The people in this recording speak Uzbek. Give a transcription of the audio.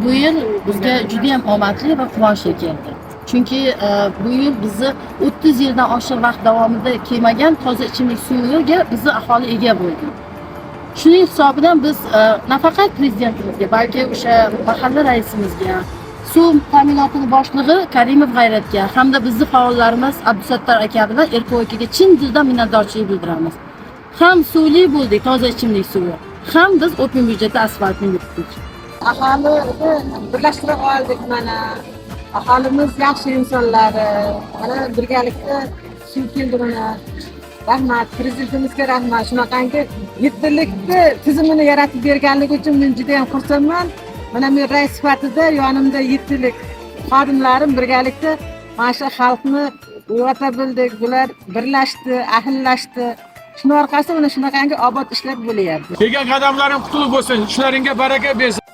Bu yil bizga juda ham omadli va quvonchli keldi. Chunki bu yil bizni 30 yildan oshiq vaqt davomida kelmagan toza ichimlik suviga bizni aholi ega bo'ldi. Shuning hisobidan biz nafaqat prezidentimizga, balki o'sha mahalla raisimizga, suv ta'minotini boshlig'i Karimov G'ayratga hamda bizni faollarimiz Abdusattor aka bilan Erkov akaga chin dildan minnatdorchilik bildiramiz. Ham suvli bo'ldik, toza ichimlik suvi, ham biz o'pin byudjetda asfaltni yurtdik. Aholini birlashtirib oldik mana. Aholimiz yaxshi insonlar. Mana birgalikda suv keldi mana. Rahmat, prezidentimizga rahmat. Shunaqangi yettilikni tizimini yaratib berganligi uchun men juda ham xursandman. Mana men rais sifatida yonimda yettilik xodimlarim birgalikda mana shu xalqni uyg'ota bildik. Bular birlashdi, ahillashdi. Shuning orqasida mana shunaqangi obod ishlar bo'lyapti. Kelgan qadamlaring qutlug' bo'lsin, ishlaringga baraka bersin.